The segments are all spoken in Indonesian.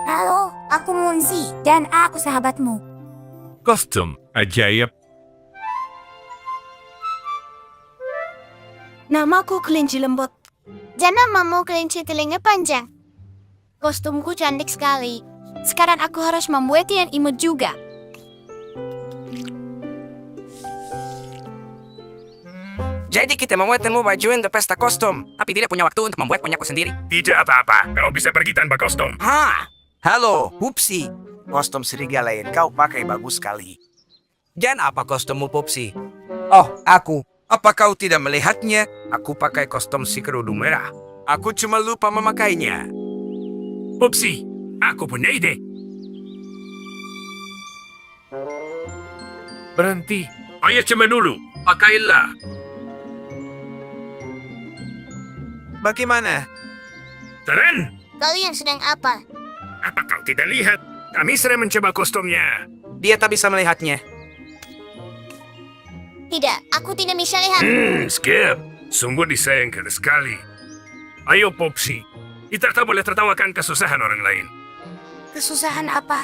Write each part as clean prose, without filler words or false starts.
Halo, aku Munzi dan aku sahabatmu. Kostum ajaib. Namaku kelinci lembut. Dan namamu kelinci telinga panjang. Kostumku cantik sekali. Sekarang aku harus membuat yang imut juga. Jadi kita membuatmu baju untuk pesta kostum, tapi tidak punya waktu untuk membuat punyaku sendiri. Tidak apa-apa, kau bisa pergi tanpa kostum. Halo, Pupsi. Kostum serigala yang kau pakai bagus sekali. Dan apa kostummu, Pupsi? Oh, aku. Apa kau tidak melihatnya? Aku pakai kostum si kerudung merah. Aku cuma lupa memakainya. Upsi, aku punya ide. Berhenti. Ayo coba dulu. Pakailah. Bagaimana? Keren. Kalian sedang apa? Apa kau tidak lihat? Kami sedang mencoba kostumnya. Dia tak bisa melihatnya. Tidak, aku tidak bisa lihat. Skip. Sungguh disayangkan sekali. Ayo, Popsi. Kita tak boleh tertawakan kesusahan orang lain. Kesusahan apa?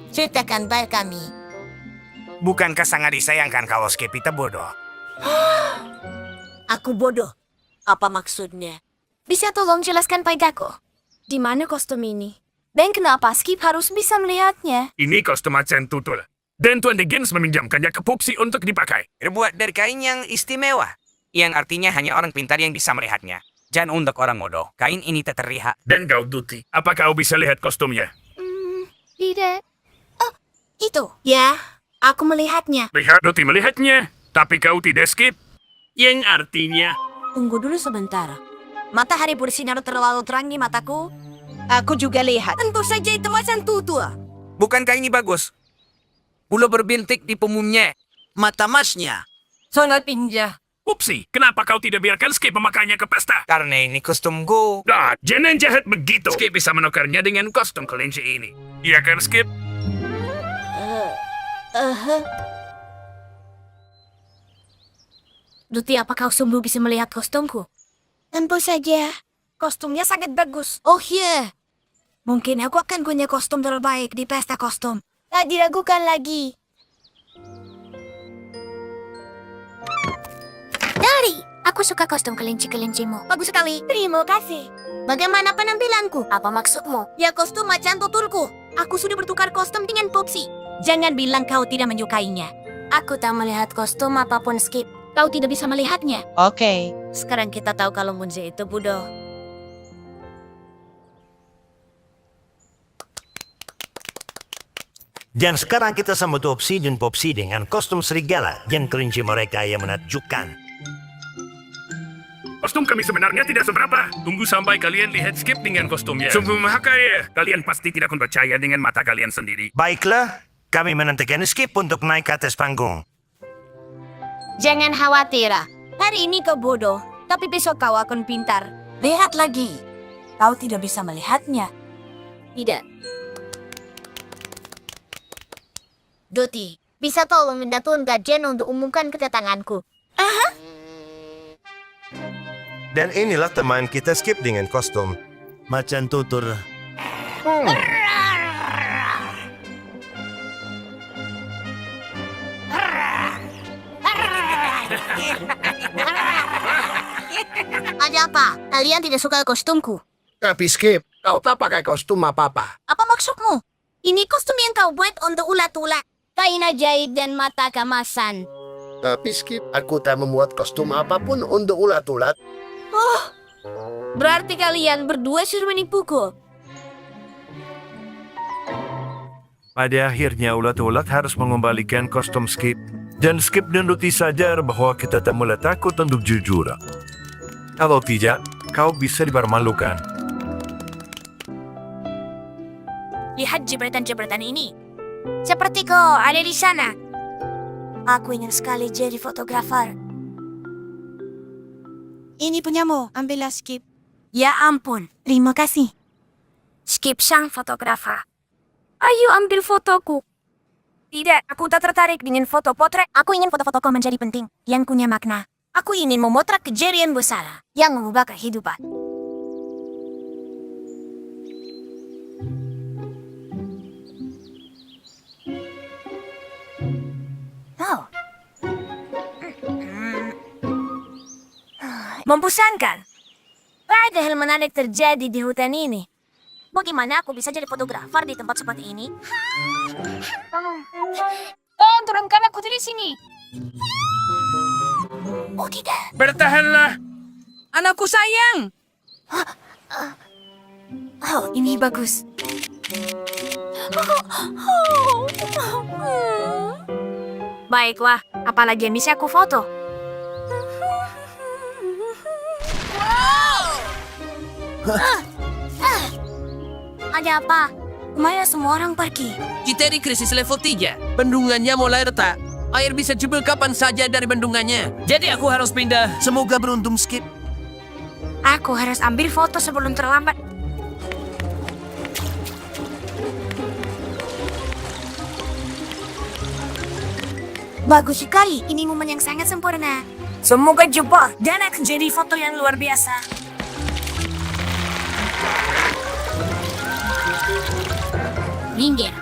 Ceritakan pada kami. Bukankah sangat disayangkan kalau Skip itu bodoh? Aku bodoh. Apa maksudnya? Bisa tolong jelaskan padaku? Di mana kostum ini? Dan kenapa Skip harus bisa melihatnya? Ini kostum macan tutul. Dan Tuan Dickens meminjamkannya ke Popsi untuk dipakai. Terbuat dari kain yang istimewa. Yang artinya hanya orang pintar yang bisa melihatnya. Dan untuk orang bodoh, kain ini tak terlihat. Dan kau, Duty, apa kau bisa lihat kostumnya? Tidak. Oh, itu. Ya, aku melihatnya. Lihat, Duty melihatnya. Tapi kau tidak, Skip. Yang artinya... Tunggu dulu sebentar. Matahari bersinar terlalu terang di mataku. Aku juga lihat. Tentu saja itu macan tutul. Bukankah ini bagus? Bulu berbintik di punggungnya. Mata emasnya. Sangat indah. Upsi, kenapa kau tidak biarkan Skip memakainya ke pesta? Karena ini kostumku. Nah, jangan jahat begitu. Skip bisa menukarnya dengan kostum kelinci ini. Iya kan, Skip? Duty, apa kau sungguh bisa melihat kostumku? Tentu saja. Kostumnya sangat bagus. Oh iya. Mungkin aku akan punya kostum terbaik di pesta kostum. Tak diragukan lagi. Dari, aku suka kostum kelinci-kelincimu. Bagus sekali. Terima kasih. Bagaimana penampilanku? Apa maksudmu? Ya, kostum macan tutulku. Aku sudah bertukar kostum dengan Popsi. Jangan bilang kau tidak menyukainya. Aku tak melihat kostum apapun, Skip. Kau tidak bisa melihatnya. Oke. Sekarang kita tahu kalau Munzi itu bodoh. Dan sekarang kita sambut Upsi dan Popsi dengan kostum serigala yang kelinci mereka yang menakjubkan. Kostum kami sebenarnya tidak seberapa. Tunggu sampai kalian lihat Skip dengan kostumnya. Sungguh mahakaya. Kalian pasti tidak akan percaya dengan mata kalian sendiri. Baiklah, kami menantikan Skip untuk naik ke atas panggung. Jangan khawatir. Hari ini kau bodoh, tapi besok kau akan pintar. Lihat lagi. Kau tidak bisa melihatnya. Tidak. Doti, bisa tolong minta Tuan Gajen untuk umumkan kedatanganku. Dan inilah teman kita Skip dengan kostum. Macan tutur. Ada apa? Kalian tidak suka kostumku? Tapi Skip, kau tak pakai kostum apa-apa. Apa maksudmu? Ini kostum yang kau buat untuk ulat-ulat. Kain ajaib dan mata kemasan. Tapi Skip, aku tak membuat kostum apapun untuk ulat-ulat. Berarti kalian berdua suruh menipuku. Pada akhirnya ulat-ulat harus mengembalikan kostum Skip. Dan Skip dan Duty sadar bahwa kita tak mulai takut untuk jujur. Kalau tidak, kau bisa dipermalukan. Lihat jepretan-jepretan ini. Seperti kau ada di sana. Aku ingin sekali jadi fotografer. Ini punyamu, ambillah Skip. Ya ampun, terima kasih. Skip sang fotografer. Ayo ambil fotoku. Tidak, aku tak tertarik dengan foto potret. Aku ingin foto-fotoku menjadi penting, yang punya makna. Aku ingin memotret kejadian besar yang mengubah kehidupan. Oh. Membosankan. Ada hal menarik terjadi di hutan ini. Bagaimana aku bisa jadi fotografer di tempat seperti ini? Oh, turunkan aku dari sini. Oh tidak. Bertahanlah. Anakku sayang. Oh, ini bagus. Baiklah, apalagi yang bisa aku foto? Ada apa? Kemana semua orang pergi? Kita di krisis level 3. Bendungannya mulai retak. Air bisa jebol kapan saja dari bendungannya. Jadi aku harus pindah. Semoga beruntung, Skip. Aku harus ambil foto sebelum terlambat. Bagus sekali, ini momen yang sangat sempurna. Semoga jebol dan akan jadi foto yang luar biasa. Minggir.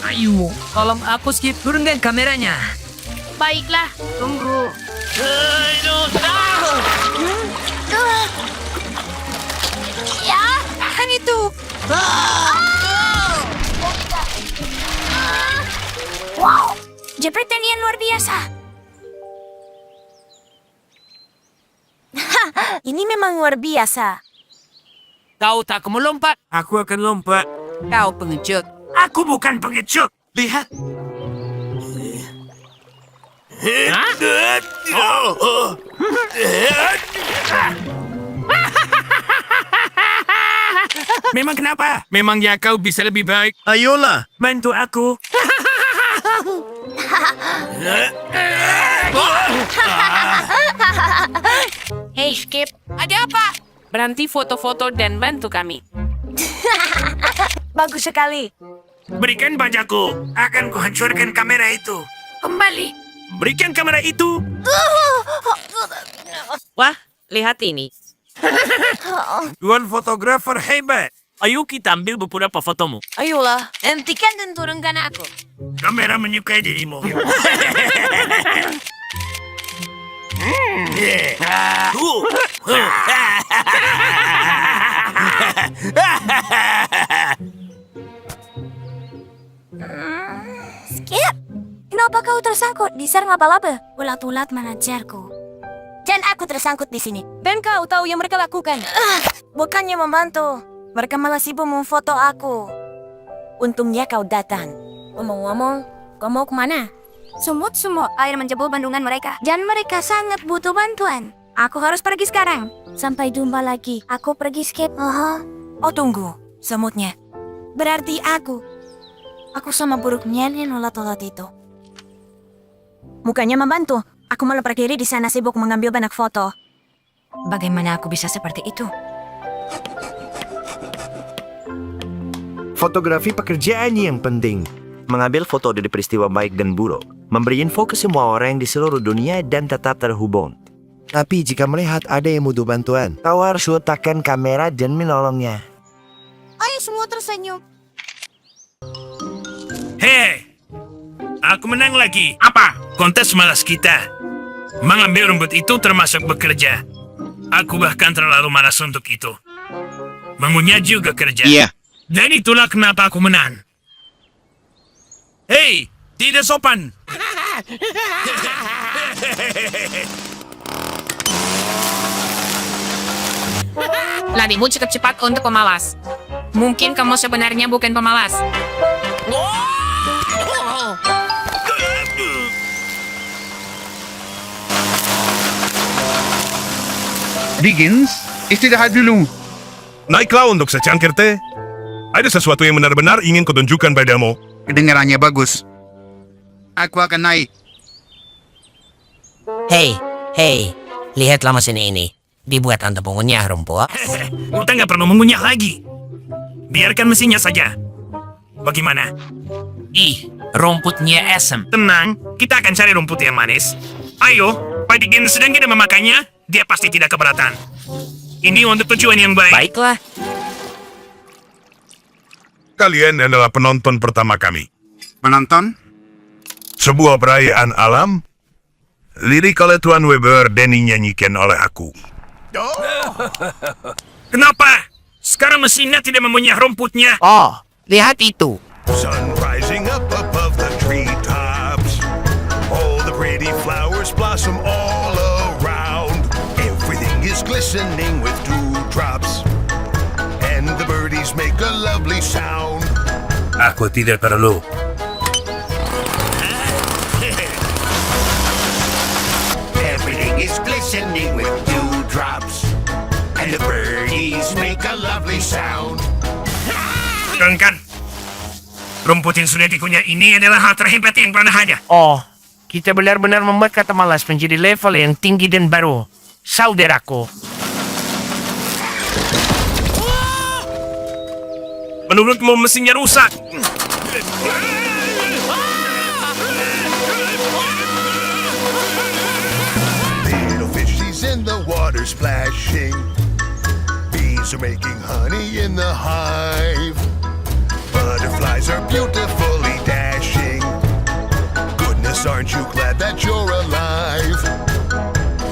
Ayo, tolong aku Skip. Turunkan kameranya. Baiklah, tunggu. Ya, tahan itu. Wow, jepretan yang luar biasa. Ini memang luar biasa. Kau tak mau lompat. Aku akan lompat. Kau pengecut. Aku bukan pengecut. Lihat. Memang kenapa? Memangnya kau bisa lebih baik? Ayolah, bantu aku. Hey, Skip. Ada apa? Berhenti foto-foto dan bantu kami. Bagus sekali. Berikan bajaku. Akan kuhancurkan kamera itu. Kembali. Berikan kamera itu. Wah, lihat ini. Tuan fotografer hebat. Ayo kita ambil beberapa fotomu. Ayolah, hentikan dan turunkan aku. Kamera menyukai dirimu. Skip, kenapa kau tersangkut di sarang laba-laba? Ulat-ulat mengejarku. Dan aku tersangkut di sini. Dan kau tahu yang mereka lakukan? Bukannya membantu, mereka malah sibuk memfoto aku. Untungnya kau datang. Ngomong-ngomong, kau mau kemana? Sumut-sumut air menjebol bendungan mereka. Dan mereka sangat butuh bantuan. Aku harus pergi sekarang. Sampai jumpa lagi. Aku pergi Skip. Oh tunggu, semutnya. Berarti aku sama buruknya yang ulat-ulat itu. Mukanya membantu. Aku malah berdiri di sana sibuk mengambil banyak foto. Bagaimana aku bisa seperti itu? Fotografi pekerjaan yang penting. Mengambil foto dari peristiwa baik dan buruk. Memberi info ke semua orang di seluruh dunia dan tetap terhubung. Tapi jika melihat ada yang butuh bantuan, Kau harus letakkan kamera dan menolongnya. Ayo semua tersenyum. Hei, aku menang lagi. Apa? Kontes malas kita. Mengambil rumput itu termasuk bekerja. Aku bahkan terlalu malas untuk itu. Mengunyah juga kerja. Iya. Dan itulah kenapa aku menang. Hei, tidak sopan. Larimu cukup cepat untuk pemalas. Mungkin kamu sebenarnya bukan pemalas. Diggins, istirahat dulu. Naiklah untuk secangkir teh. Ada sesuatu yang benar-benar ingin kutunjukkan padamu. Kedengarannya bagus. Aku akan naik. Hei, lihatlah mesin ini. Dibuat untuk mengunyah rumput. Kita nggak perlu mengunyah lagi. Biarkan mesinnya saja. Bagaimana? rumputnya asam. Tenang, kita akan cari rumput yang manis. Ayo, Padikin sedang kita memakannya, dia pasti tidak keberatan. Ini untuk tujuan yang baik. Baiklah. Kalian adalah penonton pertama kami. Menonton? Sebuah perayaan alam. Lirik oleh Tuan Weber dan dinyanyikan oleh aku. Kenapa? Sekarang mesinnya tidak mempunyai rumputnya. Oh, lihat itu. Sun rising up above the treetops. All the pretty flowers blossom all around. Everything is glistening with dewdrops. And the birdies make a lovely sound. Aku tidak perlu. Everything is glistening with dewdrops, and the birdies make a lovely sound. Kan? Rumput yang sudah dikunyah ini adalah hal terhebat yang pernah ada. Oh, kita benar-benar membuat kata malas menjadi level yang tinggi dan baru. Saudaraku. Menurutmu mesinnya rusak? Little fishies in the water splashing. Bees are making honey in the hive. Butterflies are beautifully dashing. Goodness, aren't you glad that you're alive?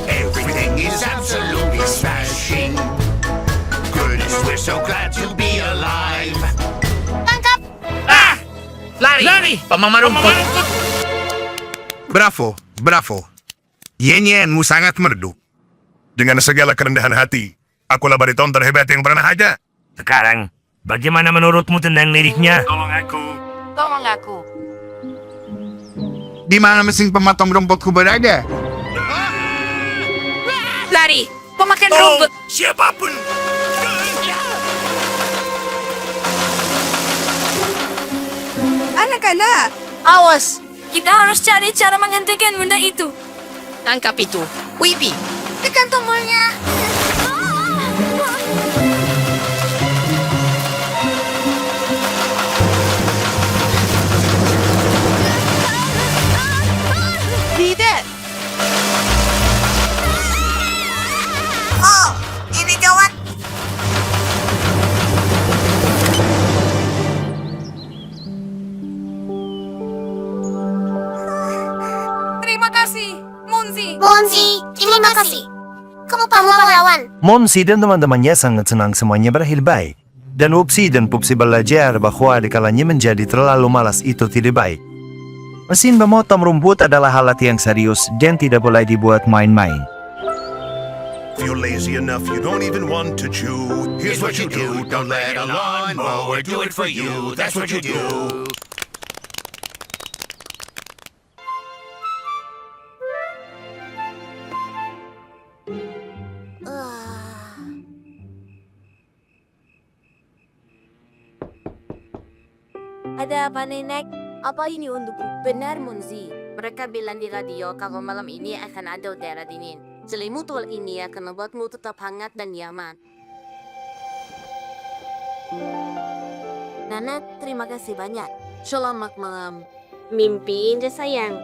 Everything is absolutely smashing. Goodness, we're so glad to be alive. Tangkap! Lari! Pamama rumput. Bravo, bravo. Nyanyianmu sangat merdu. Dengan segala kerendahan hati, akulah bariton terhebat yang pernah ada. Sekarang, bagaimana menurutmu tentang liriknya? Tolong aku. Di mana mesin pematang rumputku berada? Lari, pemakan rumput. Siapapun! Anak-anak, awas. Kita harus cari cara menghentikan benda itu. Tangkap itu. Wibi, tekan tombolnya. Tidak. Oh, ini gawat. Terima kasih, Monzi. Monzi, terima kasih. Kamu pahlawan. Monsi dan teman-temannya sangat senang semuanya berakhir baik. Dan Upsi dan Pupsi belajar bahwa dikalanya menjadi terlalu malas itu tidak baik. Mesin memotong rumput adalah alat yang serius dan tidak boleh dibuat main-main. If you're lazy enough, you don't even want to chew. Here's what you do, don't let a lawnmower do it for you. That's what you do. Ada apa, Nenek? Apa ini untukku? Benar, Monzi. Mereka bilang di radio kalau malam ini akan ada udara dingin. Selimut wol ini akan membuatmu tetap hangat dan nyaman. Nana, terima kasih banyak. Selamat malam. Mimpi indah, sayang.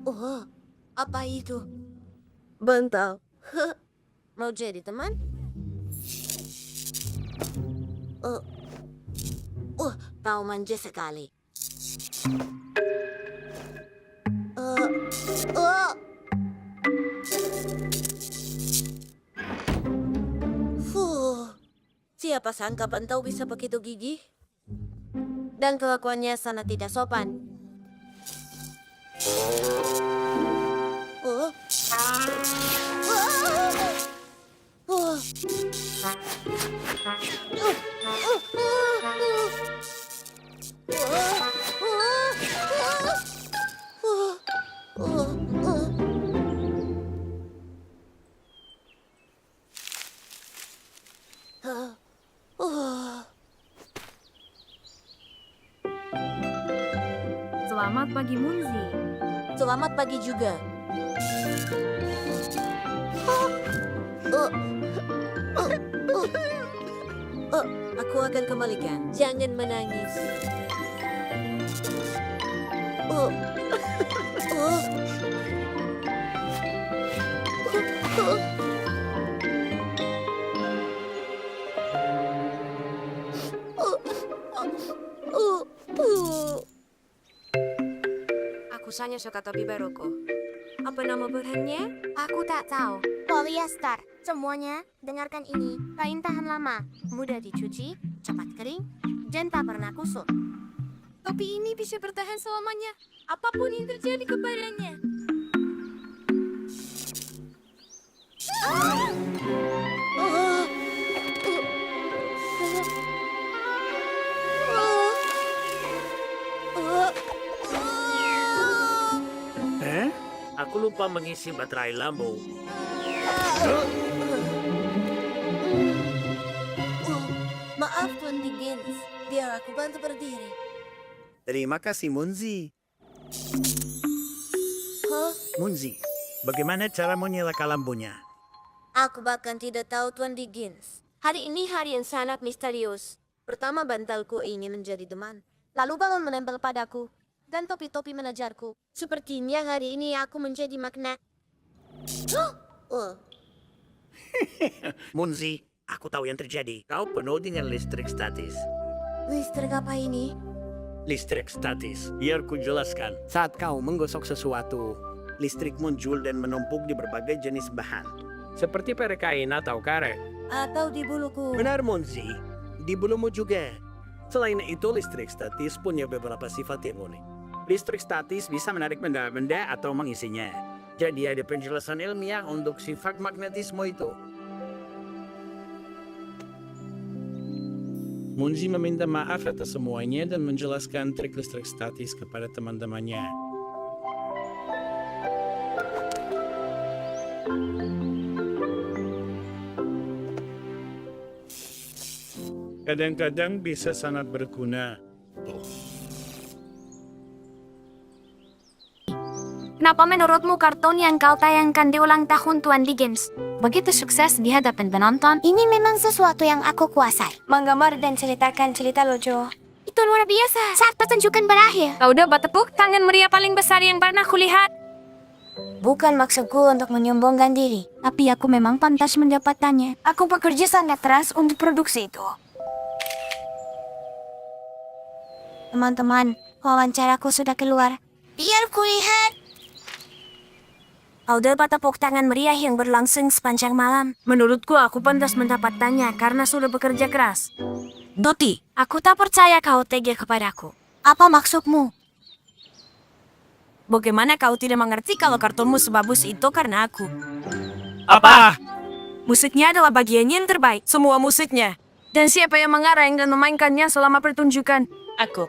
Oh, apa itu? Bantal. Mau jadi teman? Kau manja sekali. Siapa sangka Bantau bisa begitu gigih? Dan kelakuannya sangat tidak sopan. Selamat pagi, Munzi. Selamat pagi juga. Aku akan kembalikan. Jangan menangis. Aku hanya suka topi baruku. Apa nama bahannya? Aku tak tahu. Polyester. Semuanya, dengarkan ini. Kain tahan lama, mudah dicuci, cepat kering, dan tak pernah kusut. Topi ini bisa bertahan selamanya. Apapun yang terjadi kepadanya. Aku lupa mengisi baterai lampu. Maaf, Tuan Dickens. Biar aku bantu berdiri. Terima kasih, Munzi. Munzi, bagaimana cara menyalakan lampunya? Aku bahkan tidak tahu, Tuan Dickens. Hari ini hari yang sangat misterius. Pertama, bantalku ingin menjadi teman. Lalu balon menempel padaku. Dan topi-topi menajarku. Sepertinya hari ini aku menjadi magnet. Munzi, aku tahu yang terjadi. Kau penuh dengan listrik statis. Listrik apa ini? Listrik statis. Biar ku jelaskan. Saat kau menggosok sesuatu, listrik muncul dan menumpuk di berbagai jenis bahan. Seperti perek kain atau karet. Atau di buluku. Benar, Munzi. Di bulumu juga. Selain itu, listrik statis punya beberapa sifat yang unik. Listrik statis bisa menarik benda-benda atau mengisinya. Jadi ada penjelasan ilmiah untuk sifat magnetisme itu. Munzi meminta maaf atas semuanya dan menjelaskan trik listrik statis kepada teman-temannya. Kadang-kadang bisa sangat berguna. Kenapa menurutmu kartun yang kau tayangkan di ulang tahun Tuan Dickens begitu sukses di hadapan penonton? Ini memang sesuatu yang aku kuasai. Menggambar dan ceritakan cerita lucu. Itu luar biasa. Saat pertunjukan berakhir, Kau udah bertepuk tangan meriah paling besar yang pernah kulihat. Bukan maksudku untuk menyombongkan diri. tapi aku memang pantas mendapatkannya. Aku bekerja sangat keras untuk produksi itu. Teman-teman, wawancaraku sudah keluar. Biar kulihat. Kau dapat tepuk tangan meriah yang berlangsung sepanjang malam. Menurutku aku pantas mendapatkannya karena sudah bekerja keras. Doti, aku tak percaya kau tega kepadaku. Apa maksudmu? Bagaimana kau tidak mengerti kalau kartunmu sebagus itu karena aku? Apa? Musiknya adalah bagian yang terbaik, semua musiknya. Dan siapa yang mengarang dan memainkannya selama pertunjukan? Aku.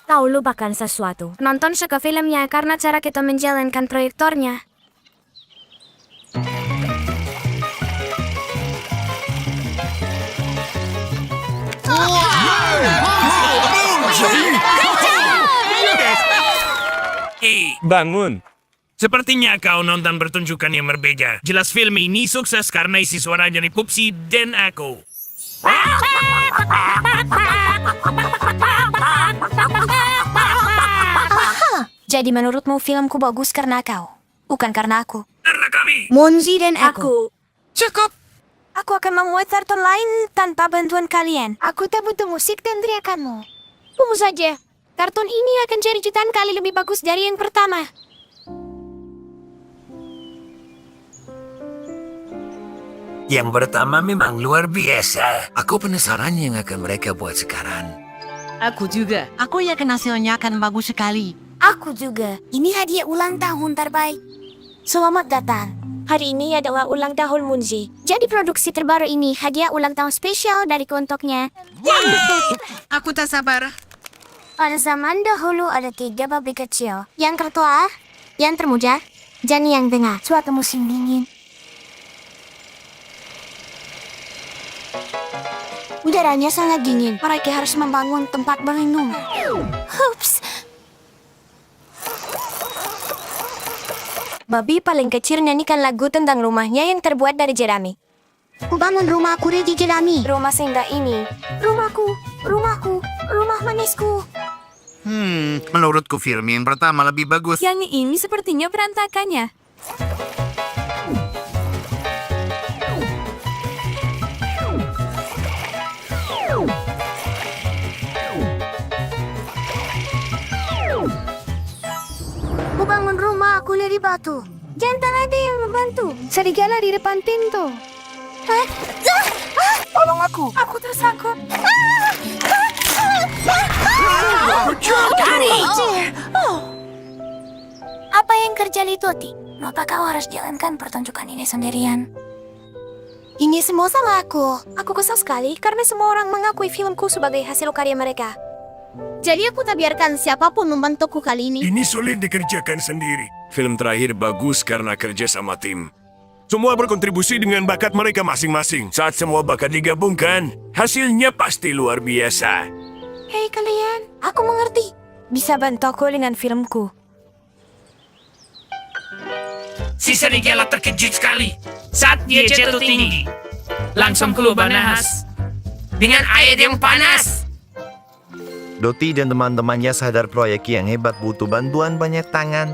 Kau lupakan sesuatu. Nonton suka filmnya karena cara kita menjalankan proyektornya. Hei, bangun. Sepertinya kau nonton pertunjukan yang berbeda. Jelas film ini sukses karena isi suaranya dari Pupsi dan aku. Jadi menurutmu filmku bagus karena kau, bukan karena aku. Karena kami. Monzi dan aku. Cukup. Aku akan membuat kartun lain tanpa bantuan kalian. Aku tak butuh musik dan teriakanmu. Tunggu saja. Kartun ini akan jadi jutaan kali lebih bagus dari yang pertama. Yang pertama memang luar biasa. Aku penasaran yang akan mereka buat sekarang. Aku juga. Aku yakin hasilnya akan bagus sekali. Aku juga. Ini hadiah ulang tahun terbaik. Selamat datang. Hari ini adalah ulang tahun Munzi. Jadi produksi terbaru ini hadiah ulang tahun spesial dariku untuknya. Aku tak sabar. Pada zaman dahulu ada 3 babi kecil. Yang tertua, Yang termuda, dan yang tengah, suatu musim dingin. Udaranya sangat dingin. Mereka harus membangun tempat berlindung. Hups. Babi paling kecil nyanyikan lagu tentang rumahnya yang terbuat dari jerami. Kubangun rumahku di jerami. Rumah seindah ini. Rumahku, rumahku, rumah manisku. Menurutku film yang pertama lebih bagus. Yang ini sepertinya berantakannya. Kubangun rumahku dari batu. Jangan ada yang membantu. Serigala di depan pintu. Tolong aku. Aku tersangkut. Apa yang terjadi, Toti? Kenapa kau harus jalankan pertunjukan ini sendirian? Ini semua salah aku. Aku kesal sekali karena semua orang mengakui filmku sebagai hasil karya mereka. Jadi aku tak biarkan siapapun membantuku kali ini. Ini sulit dikerjakan sendiri. Film terakhir bagus karena kerja sama tim. Semua berkontribusi dengan bakat mereka masing-masing. Saat semua bakat digabungkan, hasilnya pasti luar biasa. Hei kalian, aku mengerti. Bisa bantu aku dengan filmku. Si serigala terkejut sekali saat dia jatuh tinggi. Langsung keluar nahas dengan air yang panas. Doti dan teman-temannya sadar proyek yang hebat butuh bantuan banyak tangan.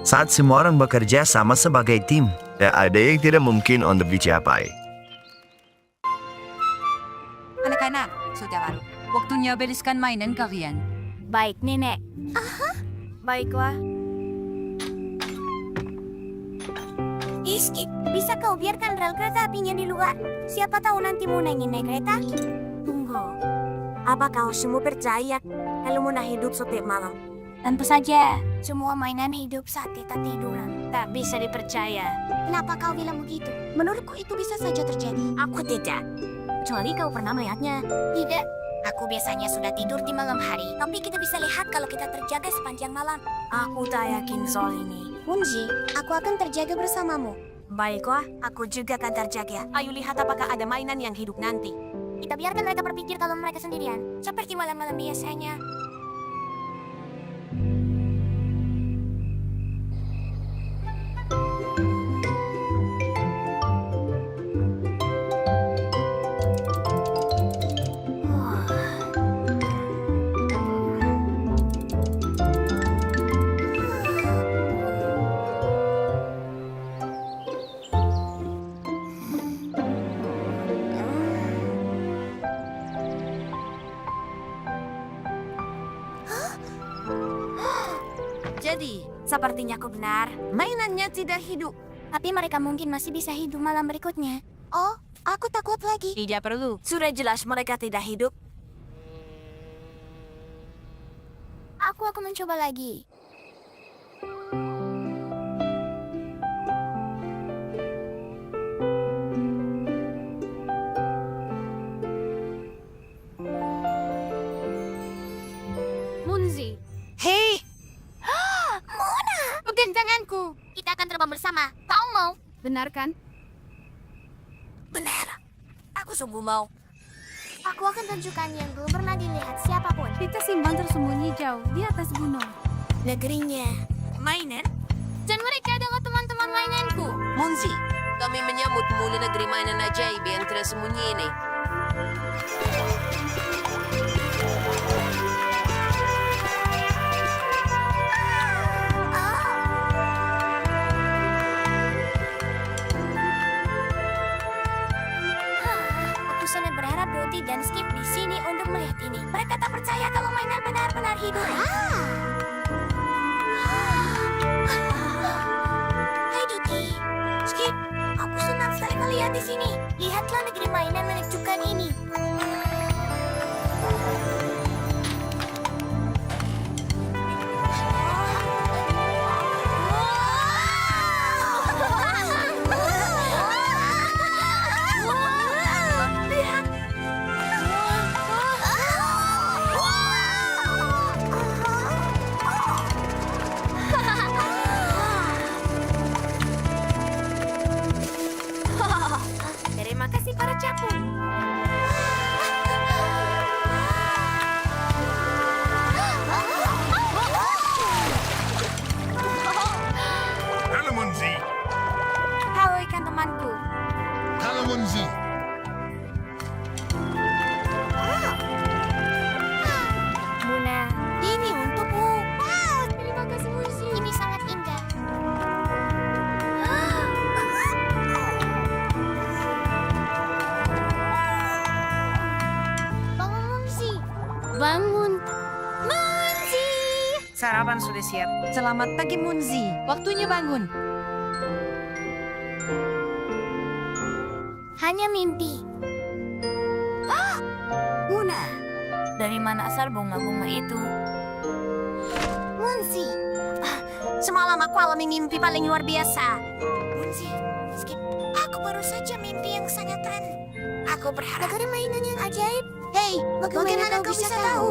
Saat semua orang bekerja sama sebagai tim, tak ada yang tidak mungkin untuk dicapai. Anak-anak, saudara, waktunya bereskan mainan kalian. Baik, Nenek. Baiklah. Iski, bisa kau biarkan rel kereta apinya di luar? Siapa tahu nanti Muna ingin naik kereta? Tunggu. Apa kau semua percaya kalau Muna hidup setiap malam? Tentu saja, semua mainan hidup saat kita tiduran. Tak bisa dipercaya. Kenapa kau bilang begitu? Menurutku itu bisa saja terjadi. Aku tidak. Kecuali kau pernah melihatnya. Tidak. Aku biasanya sudah tidur di malam hari, tapi kita bisa lihat kalau kita terjaga sepanjang malam. Aku tak yakin soal ini. Munji, aku akan terjaga bersamamu. Baiklah, aku juga akan terjaga. Ayo lihat apakah ada mainan yang hidup nanti. Kita biarkan mereka berpikir kalau mereka sendirian, seperti malam-malam biasanya. Jadi, sepertinya aku benar. Mainannya tidak hidup. Tapi mereka mungkin masih bisa hidup malam berikutnya. Oh, aku takut lagi. Tidak perlu. Sudah jelas mereka tidak hidup. Aku akan mencoba lagi. Munzi. Hei! Mona! Pegang tanganku. Kita akan terbang bersama. Kau mau? Benar kan? Benar. Aku sungguh mau. Aku akan tunjukkan yang belum pernah dilihat siapapun. Kita simpan tersembunyi jauh di atas gunung. Negerinya. Mainan? Dan mereka adalah teman-teman mainanku. Munzi, kami menyambutmu di negeri mainan ajaib yang tersembunyi ini. Aku sangat berharap Doti dan Skip di sini untuk melihat ini. Mereka tak percaya kalau mainan benar-benar hidup. Hai Doti, Skip, aku senang sekali melihat di sini. Lihatlah negeri mainan menakjubkan ini. panutan sudah siap. Selamat pagi, Munzi. Waktunya bangun. Hanya mimpi. Muna. Dari mana asal bunga-bunga itu? Munzi. Semalam aku alami mimpi paling luar biasa. Munzi, skip. Aku baru saja mimpi yang sangat keren. Aku berharap. Negara mainan yang ajaib. Hei, bagaimana kau bisa tahu?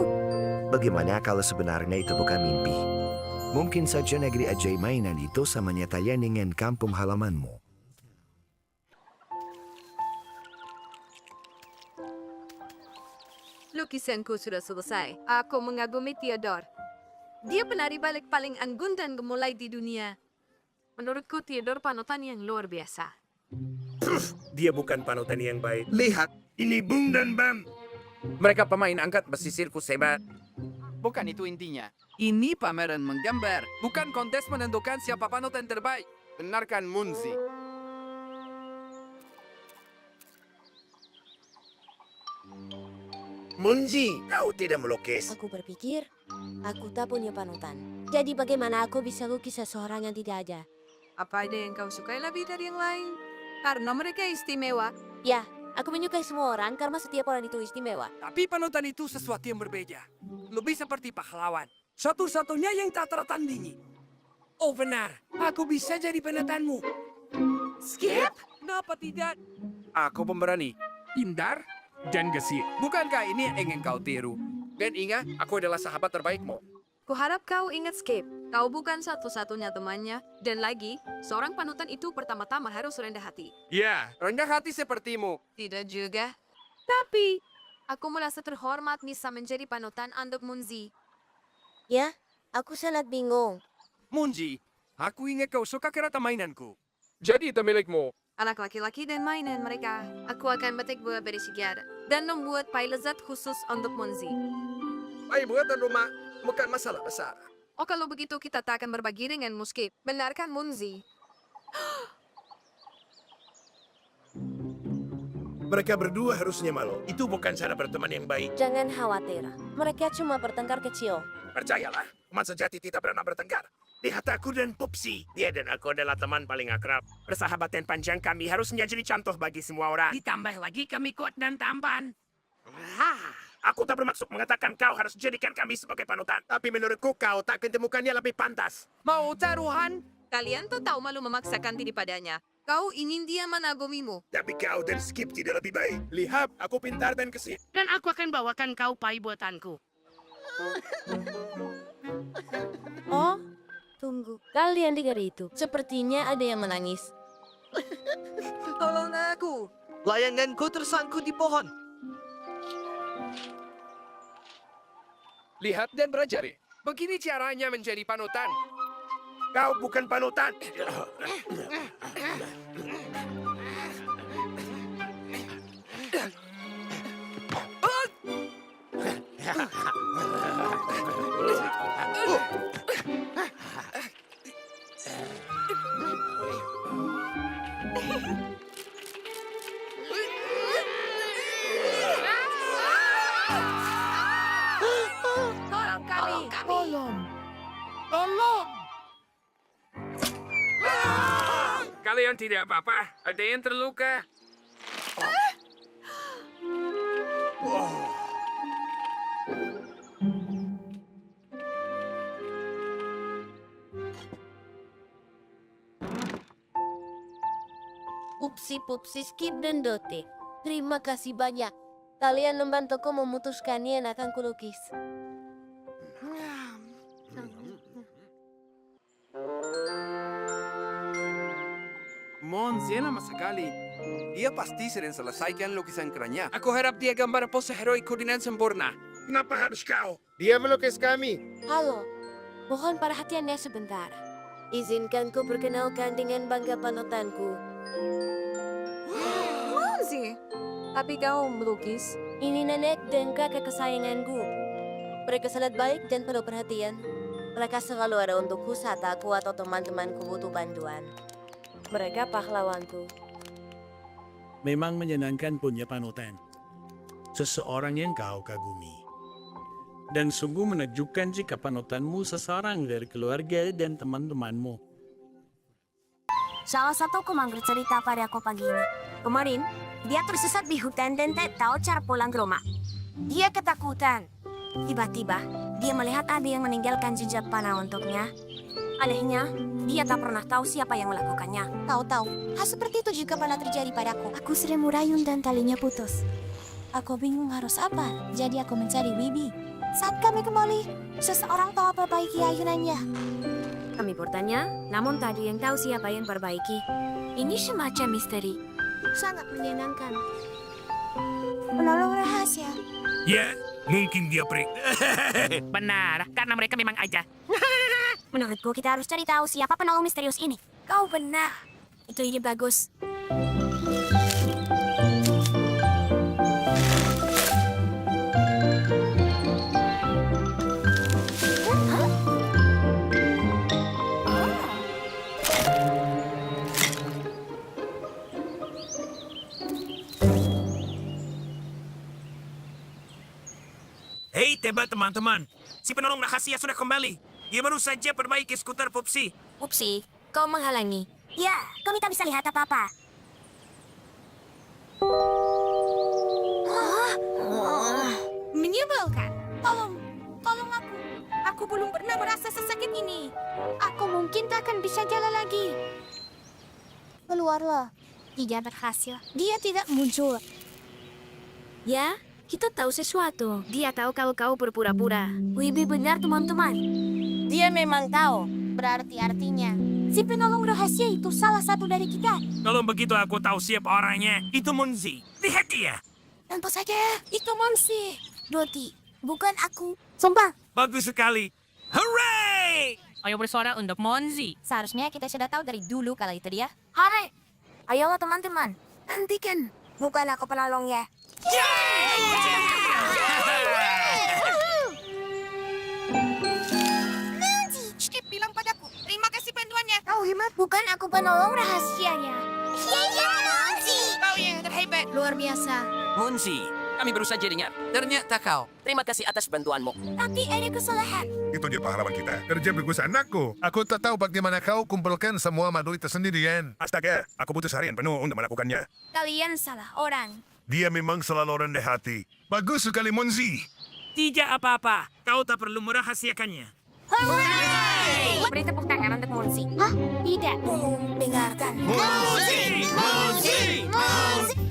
Bagaimana kalau sebenarnya itu bukan mimpi? Mungkin saja negeri ajaib mainan itu sama nyatanya dengan kampung halamanmu. Lukisanku sudah selesai. Aku mengagumi Theodore. Dia penari balik paling anggun dan gemulai di dunia. Menurutku Theodore panutan yang luar biasa. Dia bukan panutan yang baik. Lihat, ini Bung dan Bam. Mereka pemain angkat besi sirkus hebat. Bukan itu intinya. Ini pameran menggambar, bukan kontes menentukan siapa panutan terbaik. Benarkan Munzi. Munzi, kau tidak melukis. Aku berpikir, aku tak punya panutan. Jadi bagaimana aku bisa lukis seseorang yang tidak ada? Apa ada yang kau sukai lebih dari yang lain? Karena mereka istimewa. Ya, aku menyukai semua orang karena setiap orang itu istimewa. Tapi panutan itu sesuatu yang berbeda. Lebih seperti pahlawan. Satu-satunya yang tak tertandingi. Oh benar, aku bisa jadi panutanmu. Skip? Kenapa tidak? Aku pemberani. Pintar dan gesit. Bukankah ini yang ingin kau tiru? Dan ingat, aku adalah sahabat terbaikmu. Kuharap kau ingat Skip. Kau bukan satu-satunya temannya. Dan lagi, seorang panutan itu pertama-tama harus rendah hati. Ya, rendah hati sepertimu. Tidak juga. Tapi, aku merasa terhormat bisa menjadi panutan untuk Munzi. Ya, aku sangat bingung. Munzi, aku ingat kau suka kereta mainanku. Jadi itu milikmu. Anak laki-laki dan mainan mereka. Aku akan metik buah beri segar dan membuat pie lezat khusus untuk Munzi. Baik buatan rumah, bukan masalah besar. Oh, kalau begitu kita tak akan berbagi dengan Skip. Benarkan Munzi? Mereka berdua harusnya malu. Itu bukan cara berteman yang baik. Jangan khawatir. Mereka cuma bertengkar kecil. Percayalah, teman sejati tidak pernah bertengkar. Lihat aku dan Pupsi. Dia dan aku adalah teman paling akrab. Persahabatan panjang kami harusnya jadi contoh bagi semua orang. Ditambah lagi kami kuat dan tampan. Aku tak bermaksud mengatakan kau harus jadikan kami sebagai panutan. Tapi menurutku kau tak ketemukannya lebih pantas. Mau taruhan? Kalian tuh tahu malu memaksakan diri padanya. Kau ingin dia menagumimu. Tapi kau dan Skip tidak lebih baik. Lihat, aku pintar dan gesit. Dan aku akan bawakan kau pai buatanku. Oh, tunggu. Kalian dengar itu? Sepertinya ada yang menangis. Tolong aku. Layanganku tersangkut di pohon. Lihat dan pelajari. Begini caranya menjadi panutan. Kau bukan panutan. Tolong kami. Tolong! Kalian tidak apa-apa. Ada yang terluka. Pupsi, Skip, dan Dote. Terima kasih banyak. Kalian membantuku memutuskan yang akan kulukis. Munzi lama sekali. Dia pasti sering selesaikan lukisan kerennya. Aku harap dia gambar pose heroiku dengan sempurna. Kenapa harus kau? Dia melukis kami. Halo, mohon perhatiannya sebentar. Izinkan ku perkenalkan dengan bangga panutanku. Munzi, tapi kau melukis? Ini nenek dan kakak kesayanganku. Mereka sangat baik dan penuh perhatian. Mereka selalu ada untukku saat aku atau teman-temanku butuh bantuan. Mereka pahlawanku. Memang menyenangkan punya panutan. Seseorang yang kau kagumi. Dan sungguh menakjubkan jika panutanmu seseorang dari keluarga dan teman-temanmu. Salah satu komang bercerita pada aku pagi ini. Kemarin, dia tersesat di hutan dan tak tahu cara pulang ke rumah. Dia ketakutan. Tiba-tiba, dia melihat ada yang meninggalkan jejak panah untuknya. Anehnya, dia tak pernah tahu siapa yang melakukannya. Tahu-tahu, hal seperti itu juga pernah terjadi padaku. Aku sering merayun dan talinya putus. Aku bingung harus apa, jadi aku mencari Wibi. Saat kami kembali, seseorang telah perbaiki ayunannya. Kami bertanya, namun tak ada yang tahu siapa yang perbaiki. Ini semacam misteri. Sangat menyenangkan. Penolong rahasia. Ya, mungkin dia prik. Benar, karena mereka memang aja. Menurutku kita harus cari tahu siapa penolong misterius ini. Kau benar. Itu ide bagus. Hei, teba teman-teman. Si penolong rahasia sudah kembali. Dia baru saja perbaiki skuter Popsi. Upsi, kau menghalangi. Ya, kami tak bisa lihat apa-apa. Menyebalkan. Tolong aku. Aku belum pernah merasa sesakit ini. Aku mungkin tak akan bisa jalan lagi. Keluarlah. Tidak berhasil. Dia tidak muncul. Ya, kita tahu sesuatu. Dia tahu kalau kau berpura-pura. Wibi benar, teman-teman. Dia memang tahu. Berarti artinya, si penolong rahasia itu salah satu dari kita. Kalau begitu aku tahu siapa orangnya. Itu Munzi. Lihat dia. Tentu saja, itu Monsi. Doti, bukan aku. Sumpah, Bagus sekali. Hooray! Ayo bersuara untuk Monzi. seharusnya kita sudah tahu dari dulu kalau itu dia. Hore! Ayolah teman-teman. Hentikan. Bukan aku penolongnya. Skip bilang padaku, terima kasih bantuannya. Kau hebat. Bukan aku penolong rahasianya. Monsi. Kau yang terhebat. Luar biasa. Munzi, kami baru saja dengar. Ternyata kau. Terima kasih atas bantuanmu. Tapi ada kesalahan. Itu dia pahlawan kita. Kerja bagus anakku. Aku tak tahu bagaimana kau kumpulkan semua madu itu sendirian. Astaga, aku butuh seharian penuh untuk melakukannya. Kalian salah orang. Dia memang selalu rendah hati. Bagus sekali, Monzi. Tidak apa-apa. Kau tak perlu merahasiakannya. Beri tepuk tangan untuk Monsi. Hah? Tidak. Dengarkan.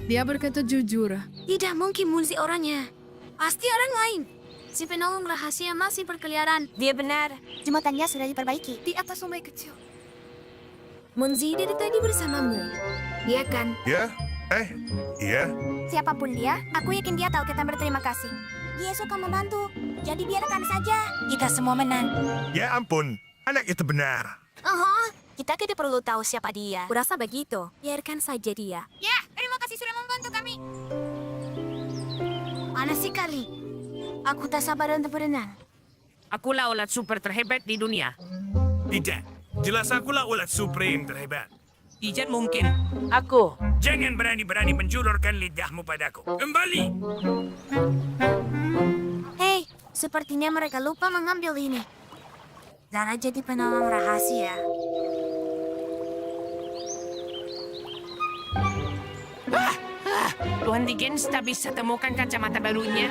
Dia berkata jujur. Tidak mungkin Munzi orangnya. Pasti orang lain. Si penolong rahasia masih berkeliaran. Dia benar. Jembatannya sudah diperbaiki. Di atas sungai kecil. Munzi dari tadi bersamamu. Dia kan? Ya? Iya. Siapapun dia, aku yakin dia tahu kita berterima kasih. Dia suka membantu, jadi biarkan saja. Kita semua menang. Ya ampun, anak itu benar. Kita tidak perlu tahu siapa dia. Kurasa begitu. Biarkan saja dia. Ya, terima kasih sudah membantu kami. Panas sekali. Aku tak sabar untuk berenang. Akulah ulat super terhebat di dunia. Tidak. Jelas akulah ulat supreme terhebat. Tidak mungkin. Aku. Jangan berani-berani menjulurkan lidahmu padaku. Kembali! Hei, sepertinya mereka lupa mengambil ini. Zara jadi penolong rahasia. Tuan Dickens tak bisa temukan kacamata barunya.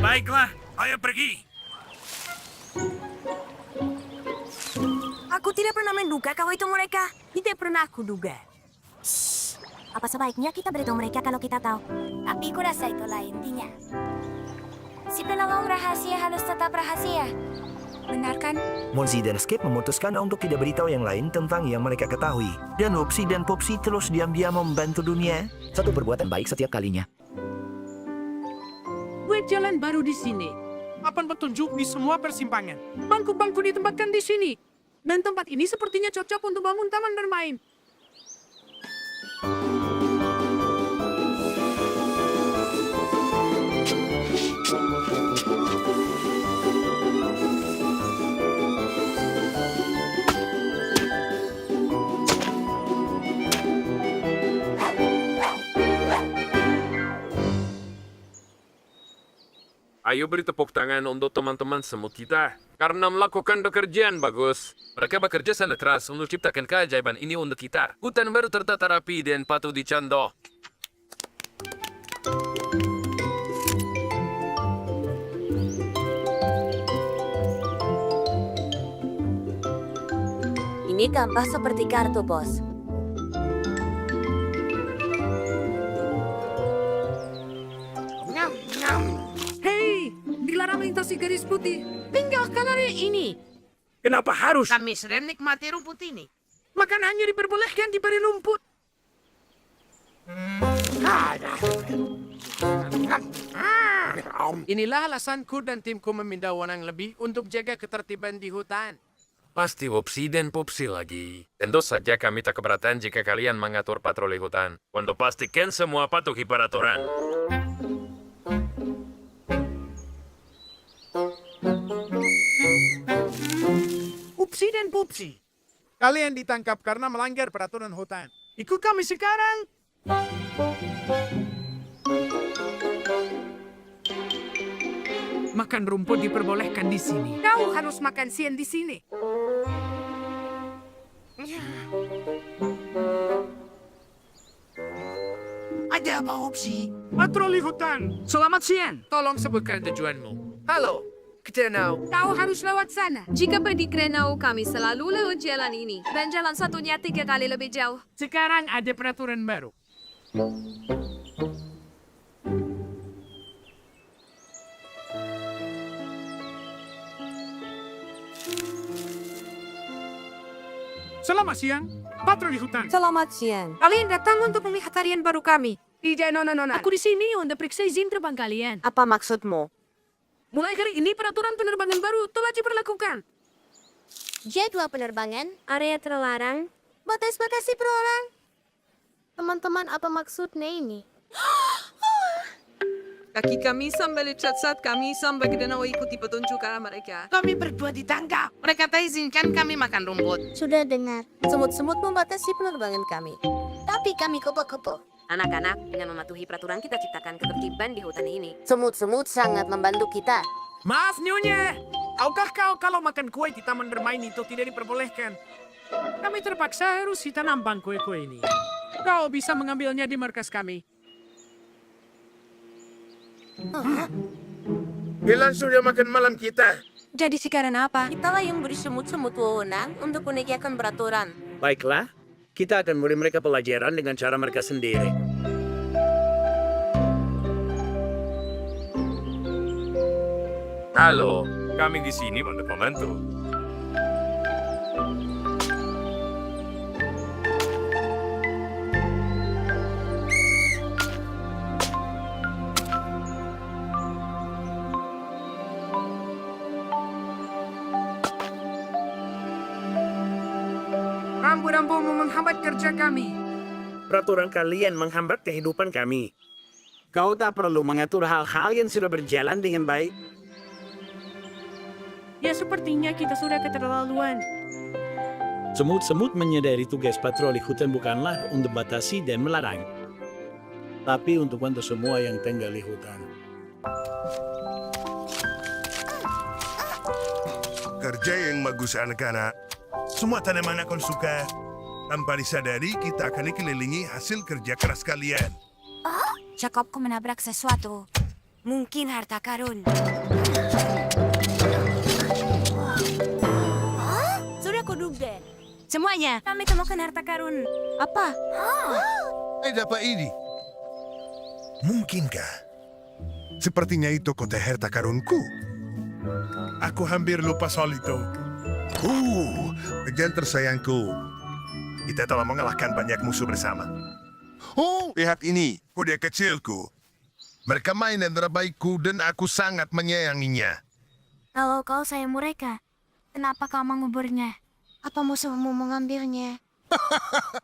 Baiklah, ayo pergi. Aku tidak pernah menduga kalau itu mereka. Tidak pernah aku duga. Apa sebaiknya kita beritahu mereka kalau kita tahu? Tapi kurasa itulah intinya. Si penolong rahasia harus tetap rahasia. Benar kan? Monzi dan Skip memutuskan untuk tidak beritahu yang lain tentang yang mereka ketahui. Dan Upsi dan Popsi terus diam-diam membantu dunia. Satu perbuatan baik setiap kalinya. Buat jalan baru di sini. Papan petunjuk di semua persimpangan. Bangku-bangku ditempatkan di sini. Dan tempat ini sepertinya cocok untuk bangun taman bermain. Ayo beri tepuk tangan untuk teman-teman semut kita. Karena melakukan pekerjaan bagus. Mereka bekerja sangat keras untuk menciptakan keajaiban ini untuk kita. Hutan baru tertata rapi dan patut dicontoh. Ini tampak seperti kartu, Bos. Hei, dilarang melintasi garis putih. Tinggalkan area ini. Kenapa harus? Kami sedang nikmati rumput ini. Makan hanya diperbolehkan di bari rumput. Inilah alasanku dan timku meminta wewenang lebih untuk jaga ketertiban di hutan. Pasti Wupsi dan Pupsi lagi. Tentu saja kami tak keberatan jika kalian mengatur patroli hutan. Untuk pastikan semua patuhi peraturan. Upsi dan Pupsi. Kalian ditangkap karena melanggar peraturan hutan. Ikut kami sekarang. Makan rumput diperbolehkan di sini. Kau harus makan siang di sini. Ada apa, Upsi? Patroli hutan. Selamat siang. Tolong sebutkan tujuanmu. Halo, Krenau. Kau harus lewat sana. Jika pergi Krenau, kami selalu lewat jalan ini. Dan jalan satunya 3 kali lebih jauh. Sekarang ada peraturan baru. Selamat siang, patroli hutan. Selamat siang. Kalian datang untuk melihat harian baru kami. Tidak, nona. Aku di sini untuk periksa izin terbang kalian. Apa maksudmu? Mulai hari ini peraturan penerbangan baru telah diberlakukan. Jadwal penerbangan, Area terlarang. batas bagasi per orang. Teman-teman, apa maksudnya ini? Kaki kami sambil cat kami sampai Krenau ikuti petunjuk arah mereka. Kami berdua ditangkap. Mereka tak izinkan kami makan rumput. Sudah dengar. Semut-semut membatasi penerbangan kami. Tapi kami kopo-kopo. Anak-anak, dengan mematuhi peraturan kita ciptakan ketertiban di hutan ini. Semut-semut sangat membantu kita. Maaf, Nyonya. Tahukah kau kalau makan kue di taman bermain itu tidak diperbolehkan? Kami terpaksa harus hitam kue-kue ini. Kau bisa mengambilnya di markas kami. Bilang sudah makan malam kita. Jadi sekarang apa? Kitalah yang beri semut-semut wewenang untuk menegakkan peraturan. Baiklah, kita akan beri mereka pelajaran dengan cara mereka sendiri. Halo, kami di sini untuk membantu. Rambu-rambumu menghambat kerja kami. Peraturan kalian menghambat kehidupan kami. Kau tak perlu mengatur hal-hal yang sudah berjalan dengan baik. Ya sepertinya kita sudah keterlaluan. Semut-semut menyadari tugas patroli hutan bukanlah untuk batasi dan melarang, tapi untuk bantu semua yang tinggal di hutan. Kerja yang bagus anak-anak. Semua tanaman akan suka. Tanpa disadari, kita akan dikelilingi hasil kerja keras kalian. Jacobku menabrak sesuatu. Mungkin harta karun. Sudah kuduga. Semuanya, kami temukan harta karun. Apa? Dapat ini. Mungkinkah? Sepertinya itu kota harta karunku. Aku hampir lupa soal itu. Bagian tersayangku. Kita telah mengalahkan banyak musuh bersama. Oh, lihat ini. Kuda kecilku. Mereka mainan terbaikku dan aku sangat menyayanginya. Kalau kau sayang mereka, kenapa kau menguburnya? Apa musuhmu mengambilnya?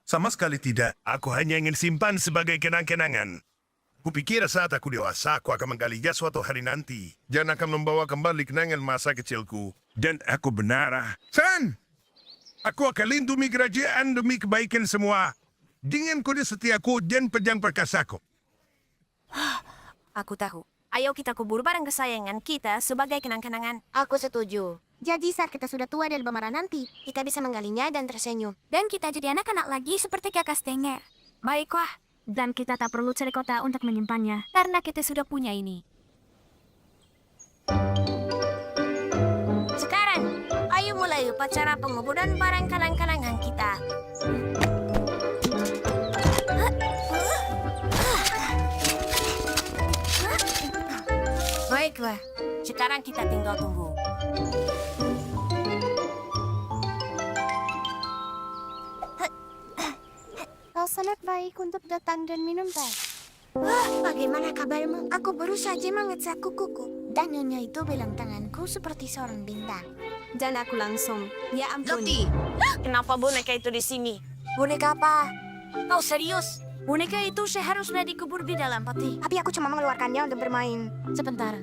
Sama sekali tidak. Aku hanya ingin simpan sebagai kenang-kenangan. Kupikir saat aku dewasa, aku akan menggalinya suatu hari nanti. Dan akan membawa kembali kenangan masa kecilku. Dan aku benar. San! Aku akan lindungi kerajaan demi kebaikan semua. Dengan kode setiaku dan pedang perkasaku. Aku tahu. Ayo kita kubur barang kesayangan kita sebagai kenang-kenangan. Aku setuju. Jadi saat kita sudah tua dan bermarah nanti, kita bisa menggalinya dan tersenyum. Dan kita jadi anak-anak lagi seperti kakak Stenger. Baiklah, dan kita tak perlu cari kota untuk menyimpannya, karena kita sudah punya ini. Sekarang, ayo mulai upacara penguburan barang kenang-kenangan kita. Baiklah, sekarang kita tinggal tunggu. Kau sangat baik untuk datang dan minum teh. Wah, bagaimana kabarmu? Aku baru saja mengecek kukuku. Dan nyonya itu bilang tanganku seperti seorang bintang. Dan aku langsung, ya ampun. Loti, kenapa boneka itu di sini? Boneka apa? Kau serius? Boneka itu seharusnya dikubur di dalam peti. Tapi aku cuma mengeluarkannya untuk bermain. Sebentar.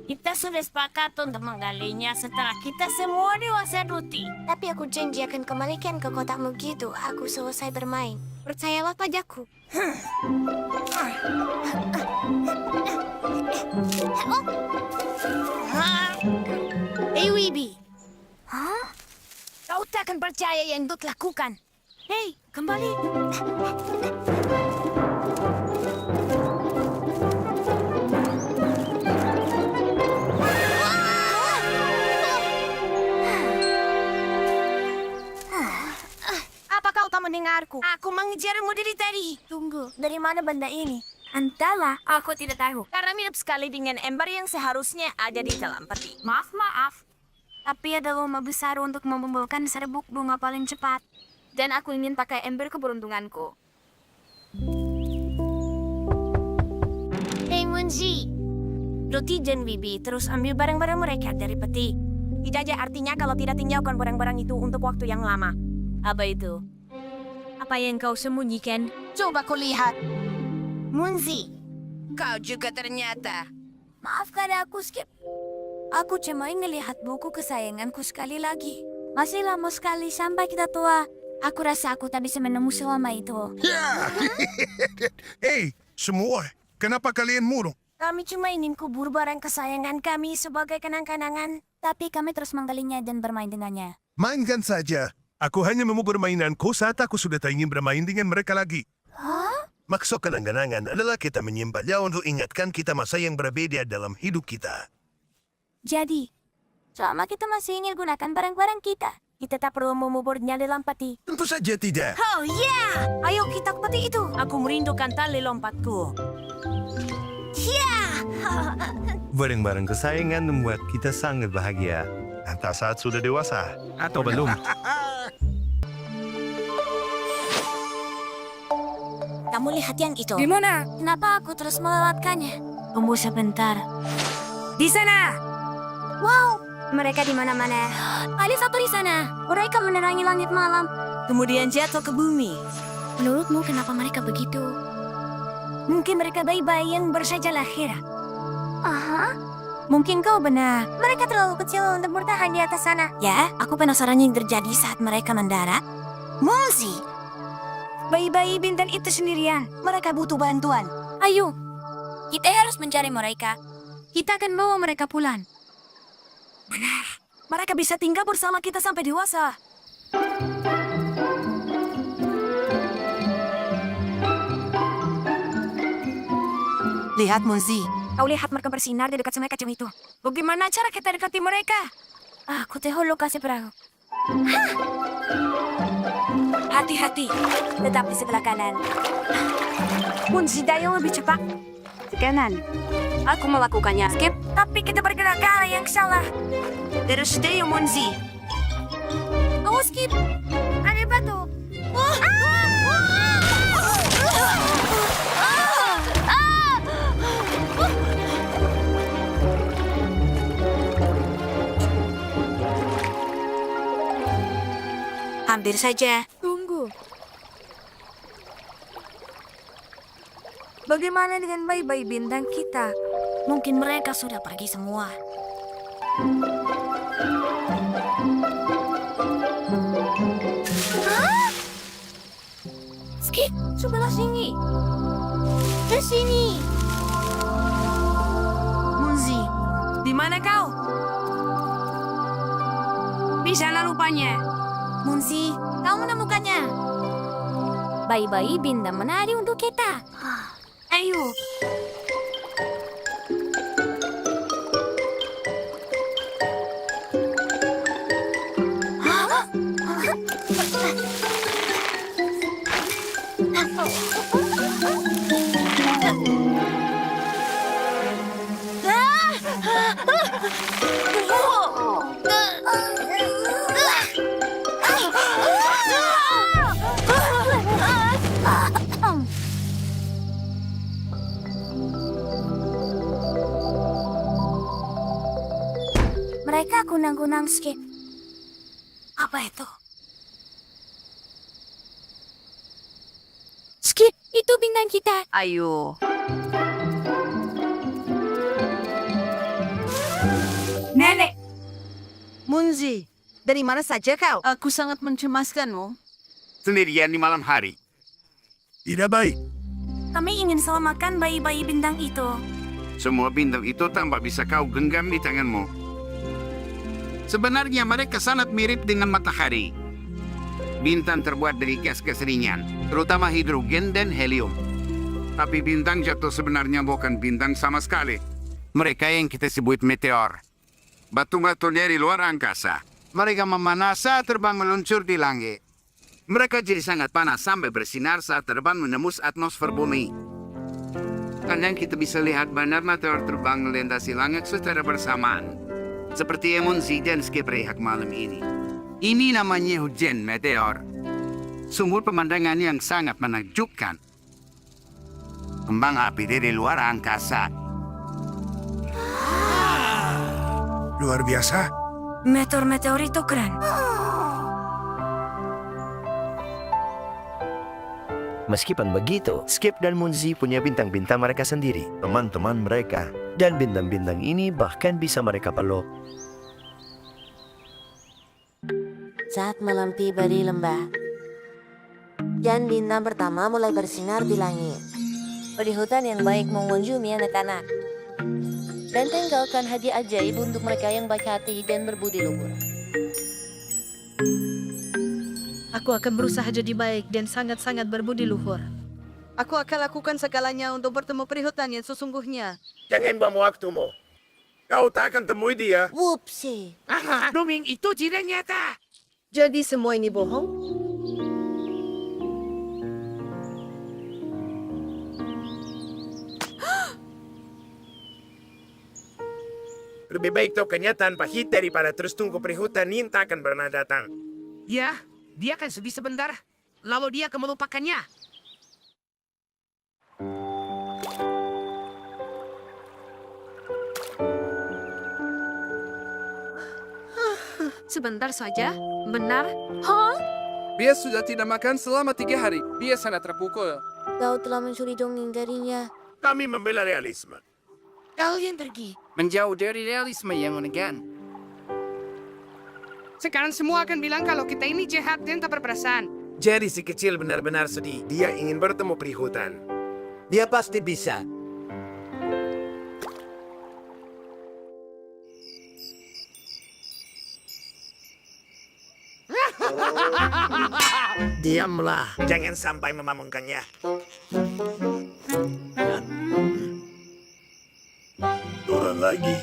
Kita sudah sepakat untuk menggalinya setelah kita semua dewasa, Ruti. Tapi aku janji akan kembalikan ke kotakmu gitu aku selesai bermain. Percayalah padaku. Hey, Wibi. Hah? Kau tak akan percaya yang Dut lakukan. Hei, kembali. Apa kau tak mendengarku? Aku mengejarmu dari tadi. Tunggu, dari mana benda ini? Entahlah, aku tidak tahu. Karena mirip sekali dengan ember yang seharusnya ada di dalam peti. Maaf. Tapi ada lomba besar untuk mengumpulkan serbuk bunga paling cepat. Dan aku ingin pakai ember keberuntunganku. Hey Munzi, Roti dan Bibi terus ambil barang-barang mereka dari peti. Tidak ada artinya kalau tidak tinggalkan barang-barang itu untuk waktu yang lama. Apa itu? Apa yang kau sembunyikan? Coba kau lihat. Munzi, kau juga ternyata. Maafkan aku, Skip. Aku cuma ingin lihat buku kesayanganku sekali lagi. Masih lama sekali sampai kita tua. Aku rasa aku tak bisa menemu selama itu. Hey, semua, kenapa kalian murung? Kami cuma ingin kubur barang kesayangan kami sebagai kenang-kenangan. Tapi kami terus menggalinya dan bermain dengannya. Mainkan saja. Aku hanya memukul mainanku saat aku sudah tak ingin bermain dengan mereka lagi. Hah? Maksud kenang-kenangan adalah kita menyimpannya untuk ingatkan kita masa yang berbeda dalam hidup kita. Jadi, selama kita masih ingin gunakan barang-barang kita tak perlu menguburnya dalam peti. Tentu saja tidak. Oh yeah! Ayo kita ke peti itu. Aku merindukan tali lompatku. Yeah! Barang-barang kesayangan membuat kita sangat bahagia. Entah saat sudah dewasa. Atau belum. Kamu lihat yang itu? Di mana? Kenapa aku terus melewatkannya? Tunggu sebentar. Di sana! Wow! Mereka di mana-mana. Ada satu di sana. Mereka menerangi langit malam. Kemudian jatuh ke bumi. Menurutmu kenapa mereka begitu? Mungkin mereka bayi-bayi yang baru saja lahir. Aha. Mungkin kau benar. Mereka terlalu kecil untuk bertahan di atas sana. Ya, aku penasaran yang terjadi saat mereka mendarat. Munzi! Bayi-bayi bintang itu sendirian. Mereka butuh bantuan. Ayo, kita harus mencari mereka. Kita akan bawa mereka pulang. Benar. Mereka bisa tinggal bersama kita sampai dewasa. Lihat, Munzi. Kau lihat mereka bersinar di dekat sungai kecil itu. Bagaimana cara kita dekati mereka? Aku tahu lokasi perahu. Hati-hati. Tetap di sebelah kanan. Munzi, daya lebih cepat. Kanan. Aku melakukannya. Skip. Tapi kita bergerak ke arah yang salah. Terus deh, Munzi. Oh, Skip. Ada batu. Hampir saja. Tunggu. Bagaimana dengan bayi-bayi bintang kita? Mungkin mereka sudah pergi semua. Hah? Skip, sebelah sini. Ke sini. mana kau? Di sana rupanya. Munsi, kau menemukannya. Bayi-bayi bintang menari untuk kita. Ayo. Mereka kunang-kunang skip. Apa itu? Skip, itu bintang kita. Ayo. Nenek. Munzi, dari mana saja kau? Aku sangat mencemaskanmu. Sendirian di malam hari. Tidak baik. Kami ingin selamatkan bayi-bayi bintang itu. Semua bintang itu tampak bisa kau genggam di tanganmu. Sebenarnya mereka sangat mirip dengan matahari. Bintang terbuat dari gas-gas ringan, terutama hidrogen dan helium. Tapi bintang jatuh sebenarnya bukan bintang sama sekali. Mereka yang kita sebut meteor. Batu-batu dari luar angkasa. Mereka memanas saat terbang meluncur di langit. Mereka jadi sangat panas sampai bersinar saat terbang menembus atmosfer bumi. Kadang kita bisa lihat bandar meteor terbang melintasi langit secara bersamaan. Seperti yang Munzi dan Skip lihat malam ini. Ini namanya hujan meteor. Sumber pemandangan yang sangat menakjubkan. Kembang api dari luar angkasa. Luar biasa. Meteor-meteor itu keren. Meskipun begitu, Skip dan Munzi punya bintang-bintang mereka sendiri, teman-teman mereka. Dan bintang-bintang ini bahkan bisa mereka peluk. Saat malam tiba di lembah, dan bintang pertama mulai bersinar di langit. Perihutan yang baik mengunjungi anak-anak dan tinggalkan hadiah ajaib untuk mereka yang baik hati dan berbudi luhur. Aku akan berusaha jadi baik dan sangat-sangat berbudi luhur. Aku akan lakukan segalanya untuk bertemu perihutan yang sesungguhnya. Jangan buang waktumu. Kau tak akan temui dia. Whoopsie. Aha, Doming itu tidak nyata. Jadi semua ini bohong? Lebih baik tahu kenyataan pahit daripada terus tunggu perihutan yang tak akan pernah datang. Ya, dia akan sedih sebentar. Lalu dia akan melupakannya. Sebentar saja. Benar? Dia sudah tidak makan selama 3 hari. Dia sangat terpukul. Kau telah mencuri dongeng darinya. Kami membela realisme. Kalian pergi. Menjauh dari realisme yang menekan. Sekarang semua akan bilang kalau kita ini jahat dan tak berperasaan. Jadi si kecil benar-benar sedih. Dia ingin bertemu perihutan. Dia pasti bisa. Diamlah. Jangan sampai memamungkannya. Turun lagi.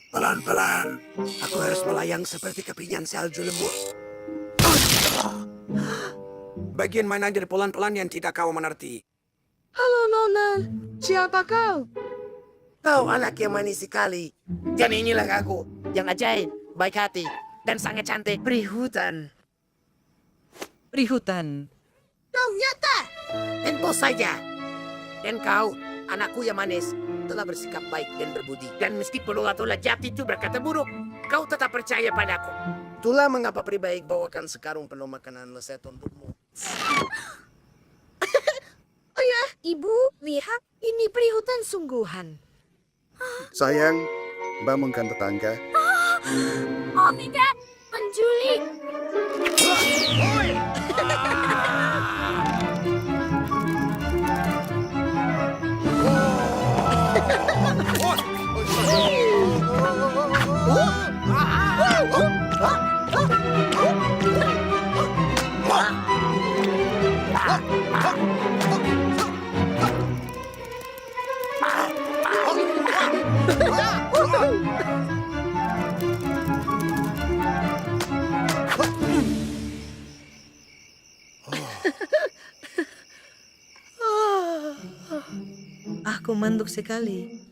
Pelan-pelan. Aku harus melayang seperti kepingan salju lembut. Bagian mana dari pelan-pelan yang tidak kau mengerti. Halo Nona, siapa kau? Kau anak yang manis sekali. Dan inilah aku, yang ajaib, baik hati, dan sangat cantik. Perihutan. Perihutan. Kau nyata. Tentu saja. Dan kau, anakku yang manis, telah bersikap baik dan berbudi. Dan meskipun ulat-ulat jahat itu berkata buruk, kau tetap percaya padaku. Itulah mengapa peri baik bawakan sekarung penuh makanan lezat untukmu. Ayah, ibu, lihat, ini perihutan sungguhan. Sayang, bangunkan tetangga. Oh tidak, penculik! Aku manduk sekali.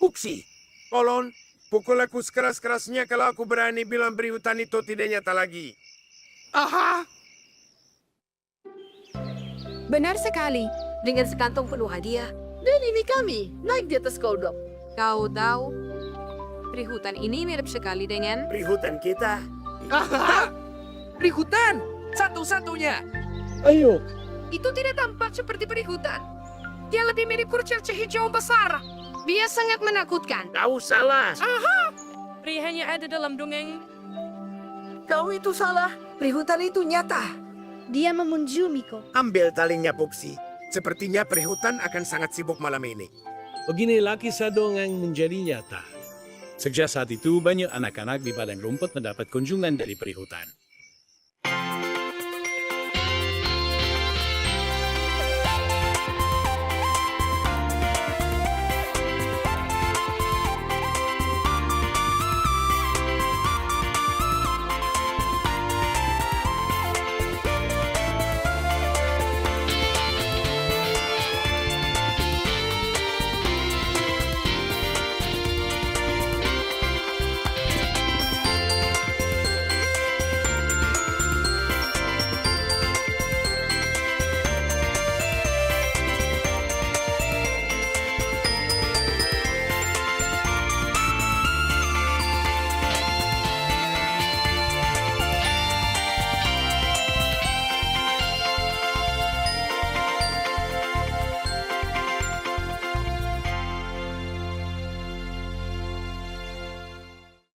Pupsi, tolong pukul aku sekeras-kerasnya kalau aku berani bilang perihutan itu tidak nyata lagi. Aha! Benar sekali. Dengan sekantong penuh hadiah. Dan ini kami, naik di atas kodok. Kau tahu, perihutan ini mirip sekali dengan... Perihutan kita. Aha! Perihutan! Satu-satunya! Ayo, Itu tidak tampak seperti perihutan. Dia lebih mirip kurcaci hijau besar. Dia sangat menakutkan. Kau salah. Aha! Pria hanya ada dalam dongeng. Kau itu salah. Perihutan itu nyata. Dia memunjumiku. Ambil talinya, Pupsi. Sepertinya perihutan akan sangat sibuk malam ini. beginilah kisah dongeng menjadi nyata. Sejak saat itu banyak anak-anak di padang rumput mendapat kunjungan dari perihutan.